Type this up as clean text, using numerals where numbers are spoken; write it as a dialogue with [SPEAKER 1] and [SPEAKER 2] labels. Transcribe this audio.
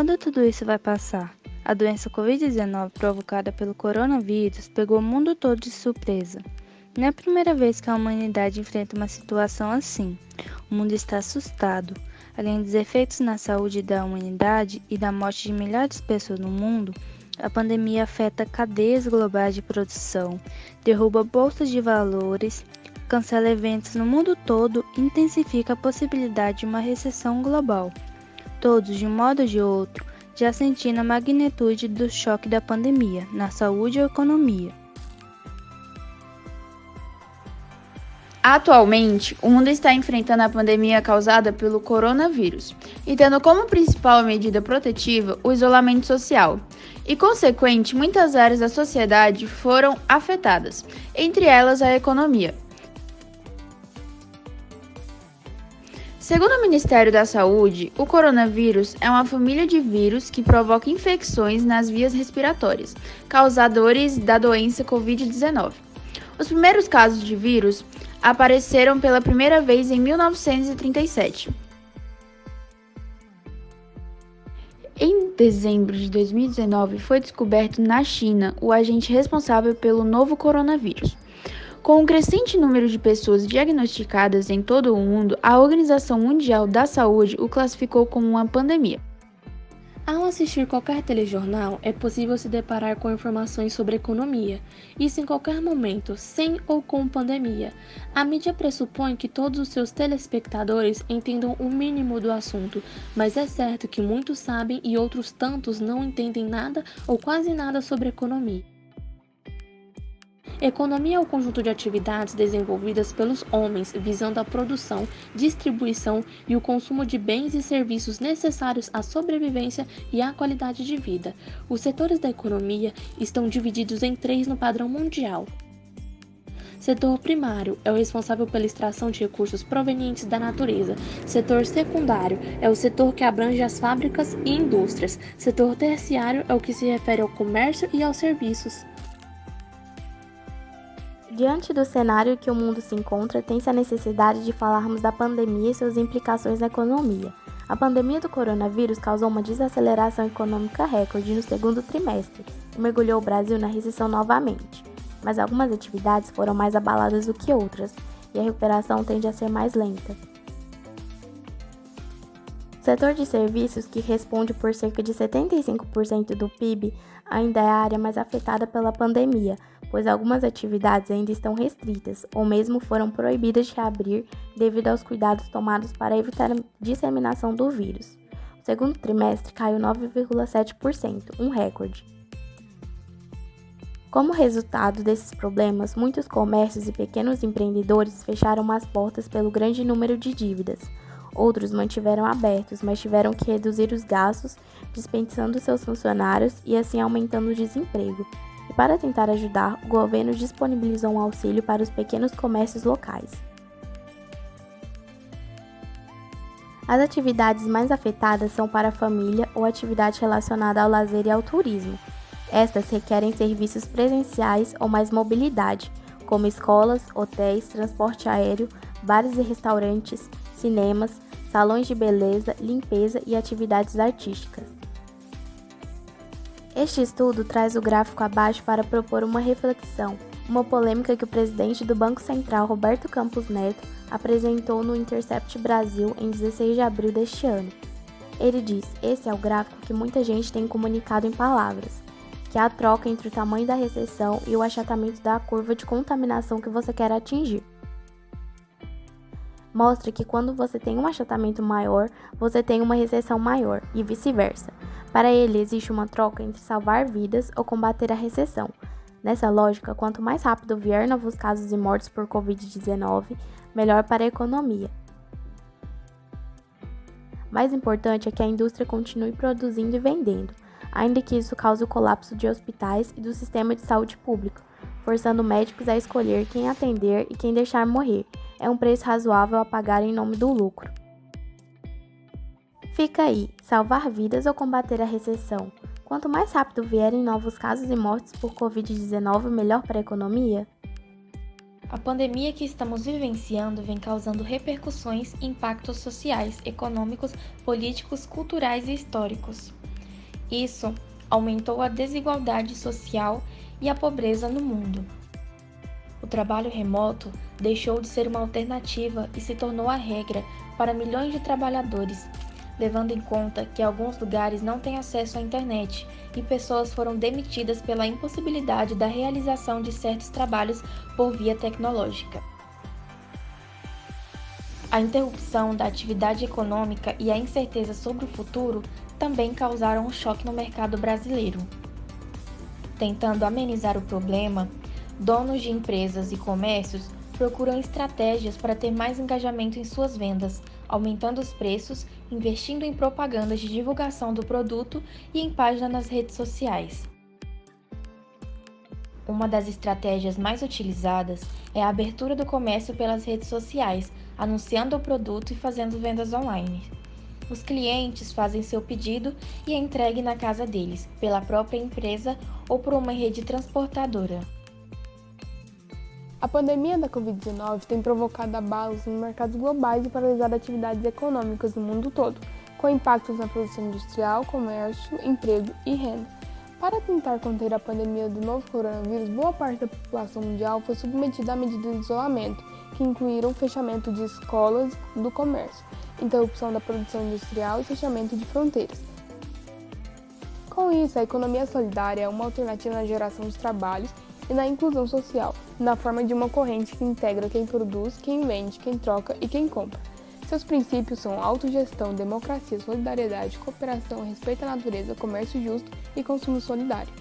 [SPEAKER 1] quando tudo isso vai passar? A doença Covid-19 provocada pelo coronavírus pegou o mundo todo de surpresa. Não é a primeira vez que a humanidade enfrenta uma situação assim. O mundo está assustado. Além dos efeitos na saúde da humanidade e da morte de milhares de pessoas no mundo, a pandemia afeta cadeias globais de produção, derruba bolsas de valores, cancela eventos no mundo todo e intensifica a possibilidade de uma recessão global. Todos, de um modo ou de outro, já sentindo a magnitude do choque da pandemia na saúde e economia.
[SPEAKER 2] Atualmente, o mundo está enfrentando a pandemia causada pelo coronavírus e tendo como principal medida protetiva o isolamento social. E, consequente, muitas áreas da sociedade foram afetadas, entre elas a economia. Segundo o Ministério da Saúde, o coronavírus é uma família de vírus que provoca infecções nas vias respiratórias, causadores da doença Covid-19. Os primeiros casos de vírus apareceram pela primeira vez em 1937. Em dezembro de 2019, foi descoberto na China o agente responsável pelo novo coronavírus. Com um crescente número de pessoas diagnosticadas em todo o mundo, a Organização Mundial da Saúde o classificou como uma pandemia.
[SPEAKER 3] Ao assistir qualquer telejornal, é possível se deparar com informações sobre economia, isso em qualquer momento, sem ou com pandemia. A mídia pressupõe que todos os seus telespectadores entendam o mínimo do assunto, mas é certo que muitos sabem e outros tantos não entendem nada ou quase nada sobre economia. Economia é o conjunto de atividades desenvolvidas pelos homens visando a produção, distribuição e o consumo de bens e serviços necessários à sobrevivência e à qualidade de vida. Os setores da economia estão divididos em 3 no padrão mundial. Setor primário é o responsável pela extração de recursos provenientes da natureza. Setor secundário é o setor que abrange as fábricas e indústrias. Setor terciário é o que se refere ao comércio e aos serviços.
[SPEAKER 4] Diante do cenário que o mundo se encontra, tem-se a necessidade de falarmos da pandemia e suas implicações na economia. A pandemia do coronavírus causou uma desaceleração econômica recorde no segundo trimestre e mergulhou o Brasil na recessão novamente. Mas algumas atividades foram mais abaladas do que outras, e a recuperação tende a ser mais lenta. O setor de serviços, que responde por cerca de 75% do PIB, ainda é a área mais afetada pela pandemia, pois algumas atividades ainda estão restritas ou mesmo foram proibidas de abrir devido aos cuidados tomados para evitar a disseminação do vírus. O segundo trimestre caiu 9,7%, um recorde. Como resultado desses problemas, muitos comércios e pequenos empreendedores fecharam as portas pelo grande número de dívidas. Outros mantiveram abertos, mas tiveram que reduzir os gastos, dispensando seus funcionários e assim aumentando o desemprego. E para tentar ajudar, o governo disponibilizou um auxílio para os pequenos comércios locais. As atividades mais afetadas são para a família ou atividade relacionada ao lazer e ao turismo. Estas requerem serviços presenciais ou mais mobilidade, como escolas, hotéis, transporte aéreo, bares e restaurantes, cinemas, salões de beleza, limpeza e atividades artísticas. Este estudo traz o gráfico abaixo para propor uma reflexão, uma polêmica que o presidente do Banco Central, Roberto Campos Neto, apresentou no Intercept Brasil em 16 de abril deste ano. Ele diz: esse é o gráfico que muita gente tem comunicado em palavras, que é a troca entre o tamanho da recessão e o achatamento da curva de contaminação que você quer atingir. Mostra que quando você tem um achatamento maior, você tem uma recessão maior, e vice-versa. Para ele, existe uma troca entre salvar vidas ou combater a recessão. Nessa lógica, quanto mais rápido vier novos casos e mortes por Covid-19, melhor para a economia. Mais importante é que a indústria continue produzindo e vendendo, ainda que isso cause o colapso de hospitais e do sistema de saúde público, forçando médicos a escolher quem atender e quem deixar morrer. É um preço razoável a pagar em nome do lucro. Fica aí, salvar vidas ou combater a recessão? Quanto mais rápido vierem novos casos e mortes por Covid-19, melhor para a economia?
[SPEAKER 5] A pandemia que estamos vivenciando vem causando repercussões e impactos sociais, econômicos, políticos, culturais e históricos. Isso aumentou a desigualdade social e a pobreza no mundo. O trabalho remoto deixou de ser uma alternativa e se tornou a regra para milhões de trabalhadores, levando em conta que alguns lugares não têm acesso à internet e pessoas foram demitidas pela impossibilidade da realização de certos trabalhos por via tecnológica. A interrupção da atividade econômica e a incerteza sobre o futuro também causaram um choque no mercado brasileiro. Tentando amenizar o problema, donos de empresas e comércios procuram estratégias para ter mais engajamento em suas vendas, aumentando os preços, investindo em propagandas de divulgação do produto e em páginas nas redes sociais. Uma das estratégias mais utilizadas é a abertura do comércio pelas redes sociais, anunciando o produto e fazendo vendas online. Os clientes fazem seu pedido e é entregue na casa deles, pela própria empresa ou por uma rede transportadora.
[SPEAKER 6] A pandemia da Covid-19 tem provocado abalos nos mercados globais e paralisado atividades econômicas no mundo todo, com impactos na produção industrial, comércio, emprego e renda. Para tentar conter a pandemia do novo coronavírus, boa parte da população mundial foi submetida a medidas de isolamento, que incluíram o fechamento de escolas e do comércio, interrupção da produção industrial e fechamento de fronteiras. Com isso, a economia solidária é uma alternativa na geração de trabalhos e na inclusão social, na forma de uma corrente que integra quem produz, quem vende, quem troca e quem compra. Seus princípios são autogestão, democracia, solidariedade, cooperação, respeito à natureza, comércio justo e consumo solidário.